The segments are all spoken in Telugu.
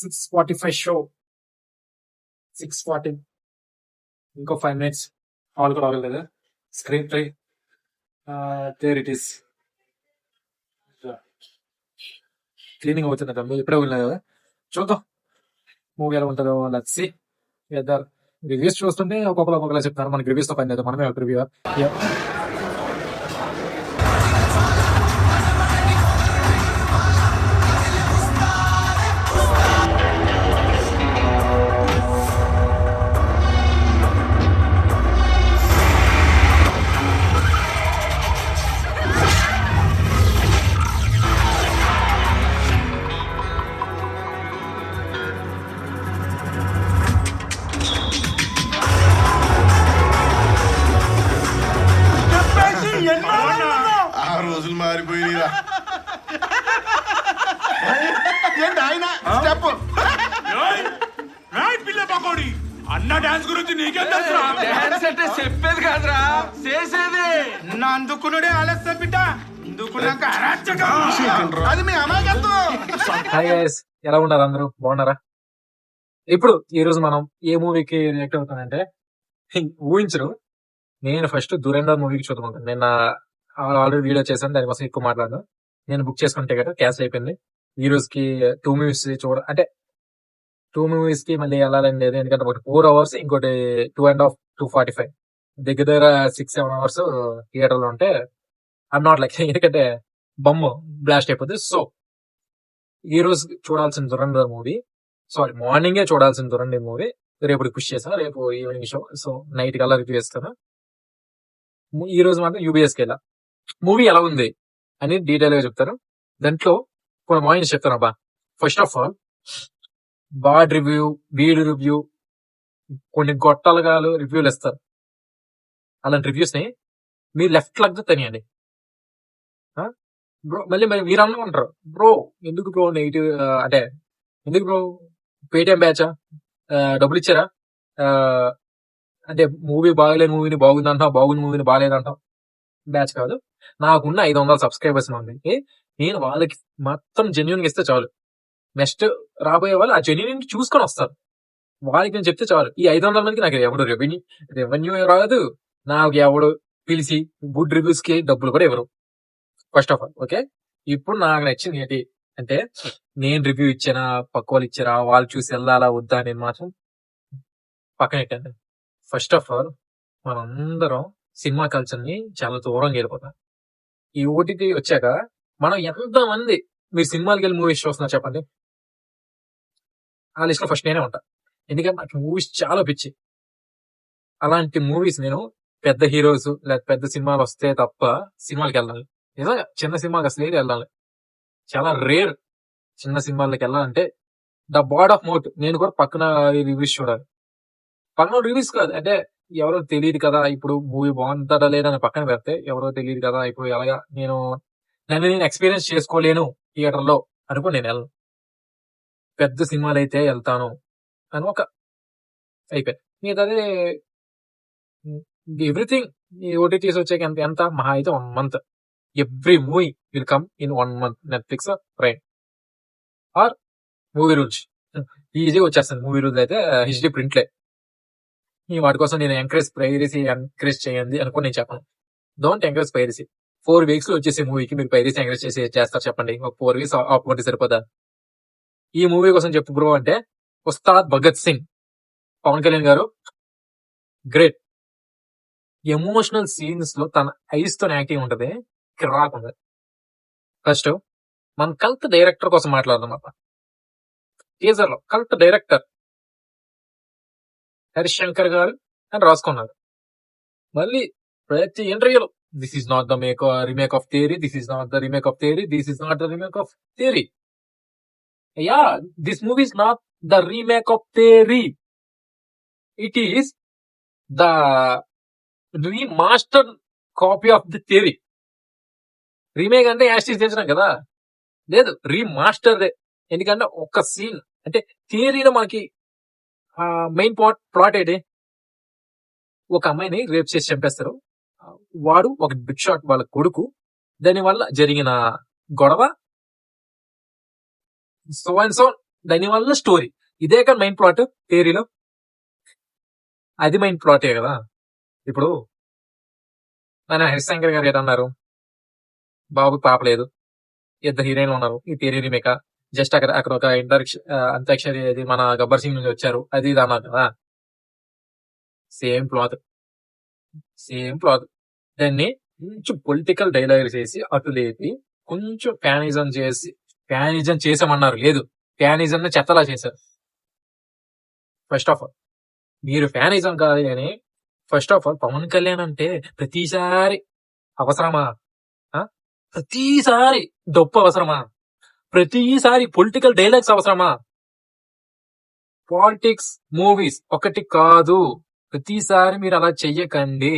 6:45 షో. 6:40. ఇంకో 5 minutes. హాల్ కూడా అవ్వలేదు. Screen play there it is. Cleaning అవుతుంది కదా, ఇప్పుడే వెళ్ళలేదు కదా. చూద్దాం మూవీ ఎలా ఉంటుందో. Let's see whether. రివ్యూస్ చూస్తుంటే ఒక్కొక్కరు చెప్తారు, మనకి రివ్యూస్ తో పని లేదు, మనమే ఒక రివ్యూ. ఆ రోజులు మారిపోయినా పిల్ల పకోడి అన్న డాన్స్ గురించి నీకేం తెలుసు? డాన్స్ అంటే చెప్పేది కాదురా, చేసేది. అందుకునుడే ఆలస్యం బిడ్డ, అందుకున్నాక అరాచకం. అది మీ అమాయకత్వం. హాయ్ గైస్, ఎలా ఉన్నారు అందరూ? బాగున్నారా? ఇప్పుడు ఈ రోజు మనం ఏ మూవీకి రియాక్ట్ అవుతానంటే, ఊహించరు, నేను ఫస్ట్ దురేందర్ మూవీకి చూద్దాం. నేను ఆల్రెడీ వీడియో చేశాను, దానికోసం ఎక్కువ మాట్లాడను. నేను బుక్ చేసుకున్న టికెట్ క్యాన్సిల్ అయిపోయింది. ఈ రోజుకి 2 మూవీస్ అంటే 2 మూవీస్ కి మళ్ళీ వెళ్ళాలని లేదు, ఎందుకంటే ఒకటి 4 hours, ఇంకోటి 2.5, 2:45, దగ్గర 6-7 hours థియేటర్ లో ఉంటే ఐఎమ్ నాట్ లైక్, ఎందుకంటే బొమ్మ బ్లాస్ట్ అయిపోతుంది. సో ఈ రోజు చూడాల్సిన దురంధర్ మూవీ, సారీ మార్నింగే చూడాల్సిన దురంధర్ మూవీ రేపు పుష్ చేసాను, రేపు ఈవినింగ్ షో. సో నైట్ కల్లా రివ్యూ చేస్తాను. ఈ రోజు మాత్రం యూబీఎస్ కి వెళ్ళా. మూవీ ఎలా ఉంది అని డీటెయిల్ గా చెప్తారు. దాంట్లో కొన్ని పాయింట్స్ చెప్తాను అబ్బా. First of all, bad review, వీడ్ రివ్యూ, కొన్ని గొట్టాలుగా రివ్యూలు ఇస్తారు. అలాంటి రివ్యూస్ ని మీరు లెఫ్ట్ లగ్ తనియండి బ్రో. మళ్ళీ మీరు అనుకుంటారు, బ్రో ఎందుకు బ్రో నెగిటివ్, అంటే ఎందుకు బ్రో పేటిఎం బ్యాచా, డబ్బులు ఇచ్చారా, అంటే మూవీ బాగలేని మూవీని బాగుందంటావు, బాగున్న మూవీని బాగాలేదంటావు. బ్యాచ్ కాదు, నాకున్న 500 సబ్స్క్రైబర్స్ మందికి నేను వాళ్ళకి మొత్తం జెన్యున్ గా ఇస్తే చాలు. నెక్స్ట్ రాబోయే వాళ్ళు ఆ జెన్యున్ చూసుకొని వస్తారు. వాళ్ళకి నేను చెప్తే చాలు. ఈ 500 మందికి నాకు ఎవడు రెవెన్యూ రాదు, నాకు ఎవడు పిలిచి గుడ్ రివ్యూస్ కి డబ్బులు కూడా ఇవ్వరు. First of all okay. ఇప్పుడు నాకు నచ్చింది ఏంటి అంటే, నేను రివ్యూ ఇచ్చానా, పక్క వాళ్ళు ఇచ్చారా, వాళ్ళు చూసి వెళ్ళాలా వద్దా నేను మాత్రం పక్కన పెట్టాను. ఫస్ట్ ఆఫ్ ఆల్, మనందరం సినిమా కల్చర్ ని చాలా దూరంగా వెళ్ళిపోతాం. ఈ ఓటీటీ వచ్చాక మనం ఎంతమంది మీరు సినిమాకి వెళ్ళి మూవీస్ చూస్తున్నారు చెప్పండి? ఆ లిస్ట్ లో ఫస్ట్ నేనే ఉంటా, ఎందుకంటే నాకు మూవీస్ చాలా పిచ్చి. అలాంటి మూవీస్ నేను పెద్ద హీరోస్ లేక పెద్ద సినిమాలు వస్తే తప్ప సినిమాలకి వెళ్ళాలి. నిజంగా చిన్న సినిమాకి అసలు వెళ్ళాలి, చాలా రేర్. చిన్న సినిమాలకి వెళ్ళాలంటే ద బాడ్ ఆఫ్ మౌత్. నేను కూడా పక్కన రివ్యూస్ చూడాలి. పక్కన రివ్యూస్ కాదు అంటే ఎవరో తెలియదు కదా, ఇప్పుడు మూవీ బాగుంటుందా లేదని పక్కన పెడితే ఎవరో తెలియదు కదా, ఇప్పుడు ఎలాగా నన్ను నేను ఎక్స్పీరియన్స్ చేసుకోలేను థియేటర్ లో అనుకో నేను వెళ్ళను. పెద్ద సినిమాలు అయితే వెళ్తాను అని ఒక అయిపోయింది. మిగతాది ఎవ్రీథింగ్ ఈ ఓటీటీస్ వచ్చాక ఎంత మహా అయితే 1 month. Every movie will come in 1 month. Netflix, prime or movie rules ఈజీగా వచ్చేస్తుంది. మూవీ రూల్స్ అయితే హెచ్డి ప్రింట్లే. వాటి కోసం నేను ఎంకరేజ్ చేయండి అనుకో నేను చెప్పను. Don't encourage piracy. 4 weeks లో వచ్చేసే మూవీకి మీరు పైరసీ ఎంకరేజ్ చేస్తారు చెప్పండి? ఒక 4 weeks ఆపుకుంటే సరిపోదా? ఈ మూవీ కోసం చెప్పు బ్రో అంటే, ఉస్తాద్ భగత్ సింగ్, పవన్ కళ్యాణ్ గారు గ్రేట్. ఎమోషనల్ సీన్స్ లో తన ఐస్ తో యాక్టింగ్ ఉంటది, రాకుండా. ఫస్ట్ మన కల్ట్ డైరెక్టర్ కోసం మాట్లాడదాం అప్ప. టీజర్ లో కల్ట్ డైరెక్టర్ హరిశంకర్ గారు అని రాసుకున్నారు. మళ్ళీ ప్రతి ఇంటర్వ్యూలో this is not the remake of theory, this is not the remake of theory, this is not the remake of theory. Yeah, this movie is not the remake of theory, it is the remaster copy of the theory. Remake అంటే యాస్టీస్ చేసినాం కదా, లేదు రీమాస్టర్. ఎందుకంటే ఒక సీన్ అంటే థియరీలో మనకి మెయిన్ ప్లాట్ ఏంటి, ఒక అమ్మాయిని రేప్ చేసి చంపేస్తారు. వాడు ఒక బిగ్ షాట్ వాళ్ళ కొడుకు, దాని వల్ల జరిగిన గొడవ, సో అండ్ సో దానివల్ల స్టోరీ. ఇదే కదా మెయిన్ ప్లాట్ థియరీలో. అది మెయిన్ ప్లాటే కదా. ఇప్పుడు మన హరిశంకర్ గారు ఏదన్నారు, బాబు పాప లేదు, ఇద్దరు హీరోయిన్లు ఉన్నారు, ఈ థియరీ రీమేక్ జస్ట్ అక్కడ అక్కడ ఒక అంత్యాక్షరి అది మన గబ్బర్ సింగ్ నుంచి వచ్చారు, అది ఇది అన్నారు కదా. Same cloth, same cloth. దాన్ని కొంచెం పొలిటికల్ డైలాగ్ చేసి అటు లేపి కొంచెం ఫ్యానిజం చేసామన్నారు. లేదు, ఫ్యానిజం చెత్తలా చేశారు. ఫస్ట్ ఆఫ్ ఆల్ మీరు ఫ్యానిజం కాదు అని, first of all Pawan Kalyan అంటే ప్రతిసారి అవసరమా? ప్రతిసారి డప్పు అవసరమా? ప్రతిసారి పొలిటికల్ డైలాగ్స్ అవసరమా? పాలిటిక్స్ మూవీస్ ఒకటి కాదు, ప్రతిసారి మీరు అలా చెయ్యకండి.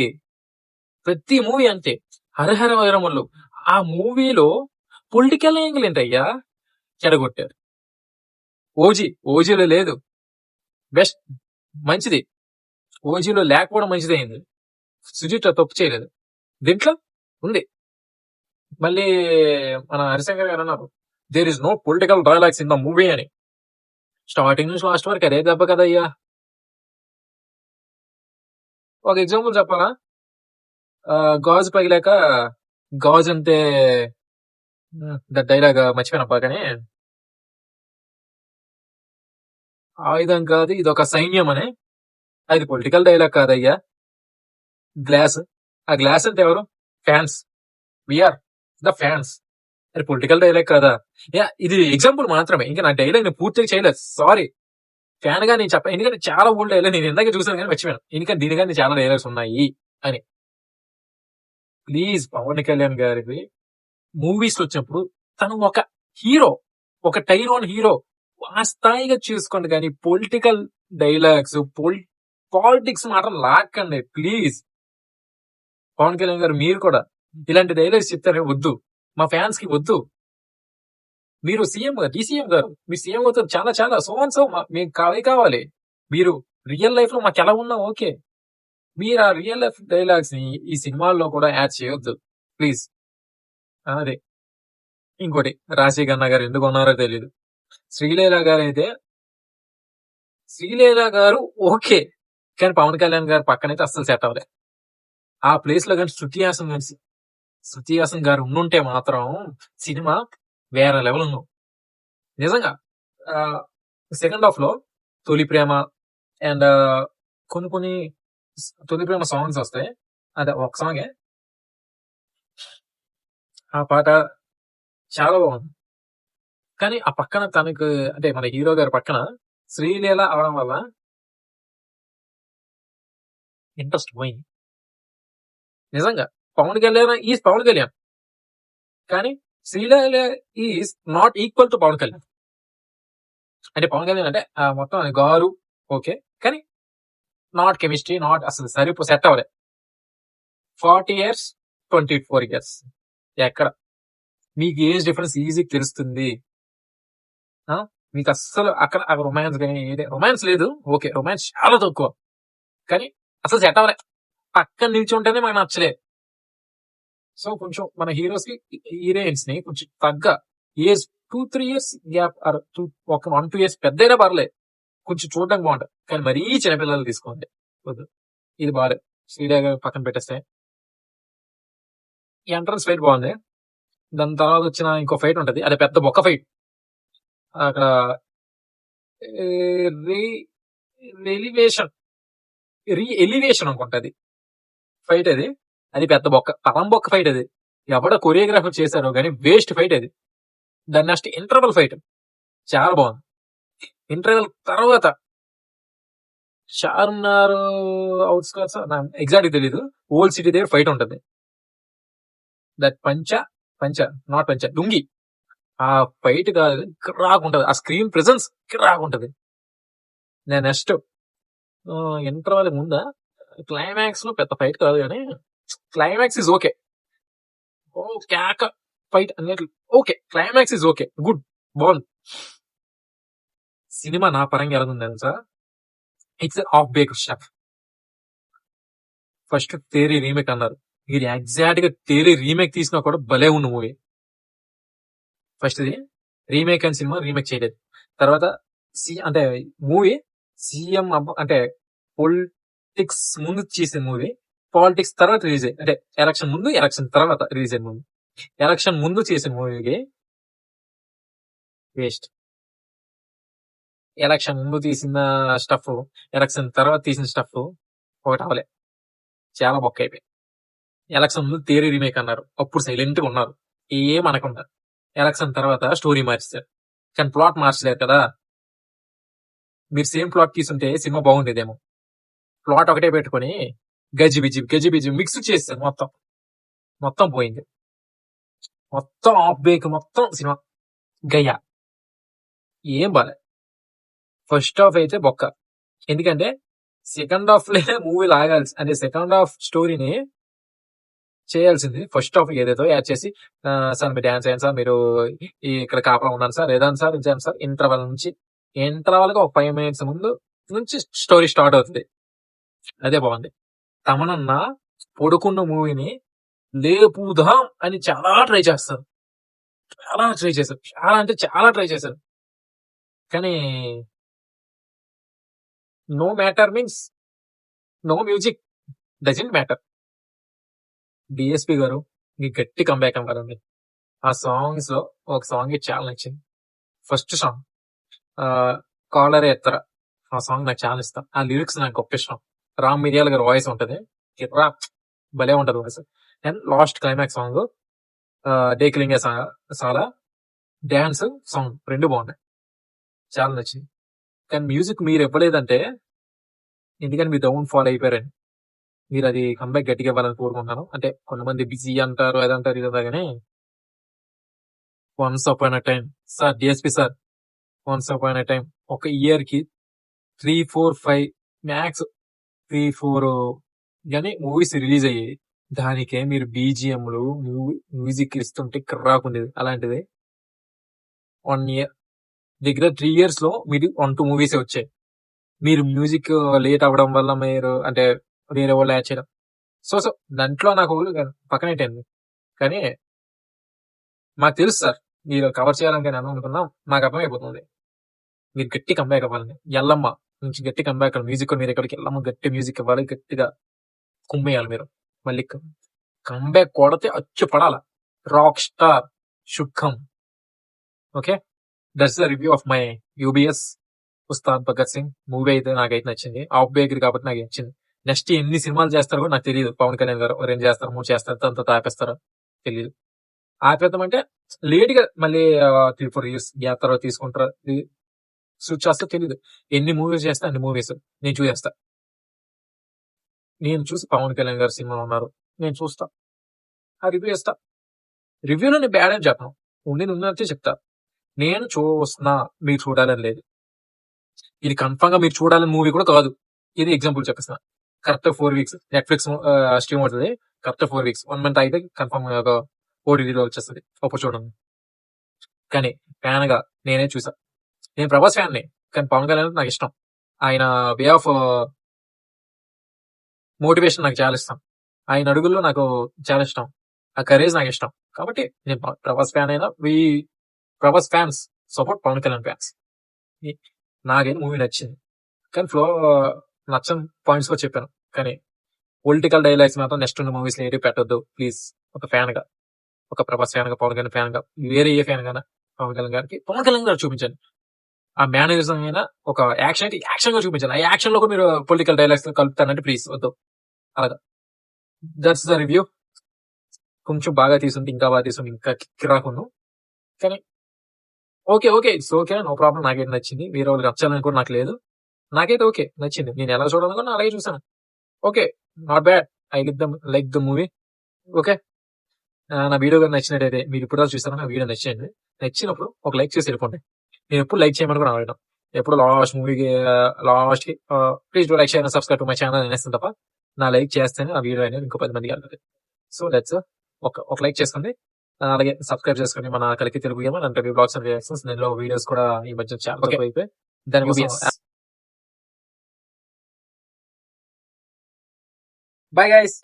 ప్రతి మూవీ అంతే. హరహర వీరములు ఆ మూవీలో పొలిటికల్ యాంగిల్ ఏంటయ్యా, చెడగొట్టారు. ఓజీలో లేదు, బెస్ట్ మంచిది. ఓజీలో లేకపోవడం మంచిదైంది. సుజిత్ తప్పు చేయలేదు, దీంట్లో ఉంది. మళ్ళీ మన హరిశంకర్ గారు అన్నారు there is no political dialogues in the movie అని. స్టార్టింగ్ నుంచి లాస్ట్ వరకు అదే దెబ్బ కదయ్యా. ఒక ఎగ్జాంపుల్ చెప్పాలా, గాజు పగిలాక గాజు అంటే డైలాగ్ మర్చిపోయినప్ప, కానీ ఆయుధం కాదు ఇది ఒక సైన్యం అని. అది పొలిటికల్ డైలాగ్ కాదయ్యా. గ్లాస్, ఆ గ్లాస్ అంటే ఎవరు? ఫ్యాన్స్. We are the fans. అది పొలిటికల్ డైలాగ్ కదా. ఇది ఎగ్జాంపుల్ మాత్రమే, ఇంకా నా డైలాగ్ నేను పూర్తిగా చేయలేదు, సారీ. ఫ్యాన్ గా నేను చెప్పాను, ఎందుకంటే చాలా ఓల్డ్ డైలాగ్ నేను ఇందాక చూసాను కానీ మర్చిపోయాను, ఎందుకంటే దీనికని చాలా డైలాగ్స్ ఉన్నాయి అని. ప్లీజ్ పవన్ కళ్యాణ్ గారికి మూవీస్ వచ్చినప్పుడు తను ఒక హీరో, ఒక టైర్ వన్ హీరో, ఆ స్థాయిగా చూసుకోండి. కానీ పొలిటికల్ డైలాగ్స్, పాలిటిక్స్ మాత్రం లాక్కండి ప్లీజ్. పవన్ కళ్యాణ్ గారు మీరు కూడా ఇలాంటి డైలాగ్స్ చెప్తారే వద్దు, మా ఫ్యాన్స్ కి వద్దు. మీరు సీఎం డీసీఎం గారు, మీ సీఎం అవుతారు, చాలా చాలా సో మీకు కావాలి. మీరు రియల్ లైఫ్ లో మాకు ఎలా ఉన్నా ఓకే, మీరు ఆ రియల్ లైఫ్ డైలాగ్స్ ని ఈ సినిమాల్లో కూడా యాడ్ చేయొద్దు ప్లీజ్. అదే ఇంకోటి, రాజశేఖర్ గారు ఎందుకు ఉన్నారో తెలియదు. శ్రీలీల గారు ఓకే, కానీ పవన్ కళ్యాణ్ గారు పక్కనైతే అస్సలు సెట్ అవ్వలే. ఆ ప్లేస్ లో కానీ శృతి హాసన్ గారు ఉండుంటే మాత్రం సినిమా వేరే లెవెల్ ఉన్నావు నిజంగా. సెకండ్ హాఫ్ లో తొలి ప్రేమ అండ్ కొన్ని తొలి ప్రేమ సాంగ్స్ వస్తాయి, అదే ఒక సాంగే, ఆ పాట చాలా బాగుంది. కానీ ఆ పక్కన తనకు అంటే మన హీరో గారి పక్కన శ్రీలీల అవడం వల్ల ఇంట్రెస్ట్ పోయింది నిజంగా. పవన్ కళ్యాణ్ కానీ Sreeleela is not equal to Pawan Kalyan. అంటే పవన్ కళ్యాణ్ అంటే మొత్తం గారు ఓకే, కానీ నాట్ కెమిస్ట్రీ, నాట్ అసలు సెట్ అవ్వలే. 40 years 24 years ఎక్కడ మీకు ఏజ్ డిఫరెన్స్ ఈజీ తెలుస్తుంది. మీకు అస్సలు అక్కడ రొమాన్స్ కానీ రొమాన్స్ లేదు, ఓకే రొమాన్స్ చాలా తక్కువ, కానీ అసలు సెట్ అవ్వలే. పక్కన నిల్చుంటేనే మనకు నచ్చలే. సో కొంచెం మన హీరోస్ కి హీరోయిన్స్ ని కొంచెం తగ్గ ఏజ్ 2-3 years గ్యాప్, ఒక 1-2 years పెద్దైనా పర్లేదు, కొంచెం చూడడానికి బాగుంటుంది. కానీ మరీ చిన్నపిల్లలు తీసుకోండి వద్దు, ఇది బాగాలేదు. శ్రీలీల పక్కన పెట్టేస్తే ఎంట్రన్స్ ఫైట్ బాగుంది. దాని తర్వాత వచ్చిన ఇంకో ఫైట్ ఉంటది, అది పెద్ద బొక్క ఫైట్. అక్కడ ఎలివేషన్ అనుకుంటది ఫైట్ అది పెద్ద బొక్క, పరం బొక్క ఫైట్. అది ఎవడ కొరియోగ్రాఫర్ చేశారో కానీ వేస్ట్ ఫైట్ అది. దాని నెక్స్ట్ ఇంటర్వల్ ఫైట్ చాలా బాగుంది. ఇంటర్వెల్ తర్వాత చార్మినార్ అవుట్స్కర్ట్స్ ఎగ్జాక్ట్ తెలీదు, ఓల్డ్ సిటీ దగ్గర ఫైట్ ఉంటది. దట్ నాట్ పంచ లుంగి, ఆ ఫైట్ కాదు కిరాకుంటది, ఆ స్క్రీన్ ప్రెజెన్స్ కిరాకుంటది. నేను నెక్స్ట్ ఇంటర్వెల్ ముందా క్లైమాక్స్ లో పెద్ద ఫైట్ కాదు కానీ క్లైమాక్స్ ఇస్ ఓకే. కేక ఫైట్ అన్నిట్లు okay, climax is okay, good, బాగుంది. సినిమా నా పరంగా ఎలా ఉంది తెలుసా, it's half bake chef. First Theri remake అన్నారు, ఇది ఎగ్జాక్ట్ గా తేరీ రీమేక్ తీసినా కూడా భలే ఉన్న మూవీ. ఫస్ట్ రీమేక్ అని సినిమా రీమేక్ చేయలేదు, తర్వాత అంటే మూవీ సీఎం అంటే పొలిటిక్స్ ముందు చేసిన మూవీ, పాలిటిక్స్ తర్వాత రిలీజ్ అయ్యి అంటే ఎలక్షన్ ముందు ఎలక్షన్ తర్వాత రిలీజ్ అయిన మూవీ. ఎలక్షన్ ముందు చేసిన మూవీకి వేస్ట్. ఎలక్షన్ ముందు తీసిన స్టఫ్, ఎలక్షన్ తర్వాత తీసిన స్టఫ్ ఒకటి అవలే, చాలా బొక్క అయిపోయి. ఎలక్షన్ ముందు థియరీ రీమేక్ అన్నారు, అప్పుడు సైలెంట్ గా ఉన్నారు, ఏం అనకుండా. ఎలక్షన్ తర్వాత స్టోరీ మార్చారు, కానీ ప్లాట్ మార్చలేరు కదా. మీరు సేమ్ ప్లాట్ తీసుంటే సినిమా బాగుండేదేమో. ప్లాట్ ఒకటే పెట్టుకొని గజిబిజి మిక్స్ చేస్తారు, మొత్తం పోయింది. మొత్తం ఆఫ్ బేక్, మొత్తం సినిమా గయ్యా, ఏం బాలే. ఫస్ట్ హాఫ్ అయితే బొక్క, ఎందుకంటే సెకండ్ హాఫ్ లే మూవీ లాగాల్సి, అంటే సెకండ్ హాఫ్ స్టోరీని చేయాల్సింది ఫస్ట్ హాఫ్ ఏదేదో యాడ్ చేసి, సార్ మీరు డాన్స్ అయ్యాను సార్, మీరు ఇక్కడ కాపలా ఉన్నాను సార్, ఏదాను సార్, ఇచ్చాను సార్, ఇంటర్వల్ గా ఒక 5 minutes ముందు నుంచి స్టోరీ స్టార్ట్ అవుతుంది. అదే బాగుంది. తమనన్న పడుకున్న మూవీని లేపుదాం అని చాలా ట్రై చేస్తారు, చాలా అంటే చాలా ట్రై చేశారు. కానీ no matter means no music doesn't matter. DSP గారు మీ గట్టి కంబ్యాక్ అవ్వాలండి. ఆ సాంగ్స్ లో ఒక సాంగ్ చాలా నచ్చింది. ఫస్ట్ సాంగ్ కాలర్ ఎత్తర, ఆ సాంగ్ నాకు చాలా ఇష్టం. ఆ లిరిక్స్ నాకు గొప్ప ఇష్టం. రామ్ మిరియాల గారి వాయిస్ ఉంటది, భలే ఉంటది voice. And last climax song డేకిలింగే చాలా డాన్స్ సాంగ్ రెండు బాగున్నాయి, చాలా నచ్చింది. కానీ మ్యూజిక్ మీరు ఇవ్వలేదంటే, ఎందుకని మీరు డౌన్ ఫాల్ అయిపోయారని, మీరు అది కంబ్యాక్ గట్టిగా ఇవ్వాలని కోరుకుంటున్నాను. అంటే కొంతమంది బిజీ అంటారు, అదంటారు, ఇదంతా, కానీ once upon a time sir, DSP sir, once upon a time ఒక ఇయర్ కి 3, 4, 5 మ్యాక్స్ 3, 4 కానీ మూవీస్ రిలీజ్ అయ్యాయి. దానికే మీరు బీజిఎంలు మ్యూజిక్ ఇస్తుంటే కిర్రాకుండేది. అలాంటిది 1 year దగ్గర 3 years లో మీరు 1-2 మూవీస్ వచ్చాయి. మీరు మ్యూజిక్ లేట్ అవ్వడం వల్ల మీరు అంటే వేరే వాళ్ళు యాడ్ చేయడం, సో దాంట్లో నాకు పక్కనేటండి. కానీ మాకు తెలుసు సార్, మీరు కవర్ చేయాలని నేను అనుకున్నాం, మాకు అర్థమైపోతుంది. మీరు గట్టి కంబ్యాక్ అవ్వాలని, ఎల్లమ్మ నుంచి గట్టి కంబ్యాక్. మ్యూజిక్ మీరు ఎక్కడికి ఎల్లమ్మ గట్టి మ్యూజిక్ ఇవ్వాలి, గట్టిగా కుమ్మేయాలి మీరు. మళ్ళీ కంబ్యాక్ కొడితే అచ్చు పడాల. రాక్ స్టార్ శుఖం. Okay, that's the review of my UBS Ustaad Bhagat Singh movie. అయితే నాకైతే నచ్చింది. ఆఫ్ బేకరీ కాబట్టి నాకు నచ్చింది. నెక్స్ట్ ఎన్ని సినిమాలు చేస్తారో కూడా నాకు తెలియదు. పవన్ కళ్యాణ్ గారు 2 చేస్తారు, 3 చేస్తారు, అంత ఆపేస్తారో తెలియదు. ఆపేద్దామంటే లేట్ గా మళ్ళీ 3-4 years గ్యాప్ తర్వాత తీసుకుంటారు, స్విచ్ చేస్తా తెలియదు. ఎన్ని మూవీస్ చేస్తా అన్ని మూవీస్ నేను చూసేస్తా. నేను చూసి పవన్ కళ్యాణ్ గారు సినిమా ఉన్నారు, నేను చూస్తా, ఆ రివ్యూ చేస్తా. రివ్యూలో నేను బ్యాడ్ అని చెప్పను, ఉన్నట్టే చెప్తా. నేను చూస్తున్నా, మీరు చూడాలని లేదు. ఇది కన్ఫర్మ్ గా మీరు చూడాలని మూవీ కూడా కాదు. ఇది ఎగ్జాంపుల్ చెప్పేస్తున్నా. కరెక్ట్ 4 weeks నెట్ఫ్లిక్స్ స్ట్రీమ్ అవుతుంది. కరెక్ట్ 4 weeks 1 month అయితే కన్ఫర్మ్ గా ఓటీటీలో వచ్చేస్తుంది, అప్పుడు చూడండి. కానీ ఫ్యాన్ గా నేనే చూసా. నేను ప్రభాస్ ఫ్యాన్ ని, కానీ పవన్ కళ్యాణ్ నాకు ఇష్టం. ఆయన వే ఆఫ్ మోటివేషన్ నాకు చాలా ఇష్టం. ఆయన అడుగుల్లో నాకు చాలా ఇష్టం. ఆ కరేజ్ నాకు ఇష్టం. కాబట్టి నేను ప్రభాస్ ఫ్యాన్ అయినా, Prabhas fans support Pawan Kalyan fans. నాకైతే మూవీ నచ్చింది, కానీ ఫ్లో నచ్చని పాయింట్స్ కూడా చెప్పాను. కానీ పొలిటికల్ డైలాగ్స్ మాత్రం నెక్స్ట్ ఉన్న మూవీస్ ఏది పెట్టొద్దు ప్లీజ్. ఒక ఫ్యాన్ గా, ఒక ప్రభాస్ ఫ్యాన్ గా, పవన్ కళ్యాణ్ ఫ్యాన్ గా, వేరే ఏ ఫ్యాన్ గానా పవన్ కళ్యాణ్ గారికి పవన్ కళ్యాణ్ గారు చూపించండి. ఆ మేనరిజం అయినా ఒక యాక్షన్ అయితే యాక్షన్ గా చూపించండి. ఆ యాక్షన్ లో కూడా మీరు పొలిటికల్ డైలాగ్స్ కలుపుతానంటే ప్లీజ్ వద్దు. అలాగా. That's the review. కొంచెం బాగా తీసుంటే, ఇంకా బాగా తీసుంటే ఇంకా కిరాకున్నాం. కానీ okay it's okay, no problem. నాకైతే నచ్చింది. వేరే వాళ్ళకి నచ్చాలని కూడా నాకు లేదు. నాకైతే ఓకే నచ్చింది. నేను ఎలా చూడాలనుకున్నా అలాగే చూసాను. Okay, not bad. I like the movie. Okay, నా వీడియో కానీ నచ్చినట్టయితే, మీరు ఇప్పుడు చూస్తారా నా వీడియో నచ్చింది, నచ్చినప్పుడు ఒక లైక్ చేసి వెళ్ళిపోండి. నేను ఎప్పుడు లైక్ చేయమని కూడా అడగడం, ఎప్పుడు లాస్ట్ మూవీకి లాస్ట్ కి please do like share and subscribe to my channel అనేస్తాను తప్ప, నా లైక్ చేస్తేనే ఆ వీడియో అనేది ఇంకో 10 మందికి వెళ్తుంది. సో దట్స్ ఒక లైక్ చేసుకోండి. అలాగే సబ్స్క్రైబ్ చేసుకోండి మన కలికి Telugu gamer and review blogs and reactions. నేను వీడియోస్ కూడా ఈ మధ్య చాలా అయిపోయి దాని బై గైస్.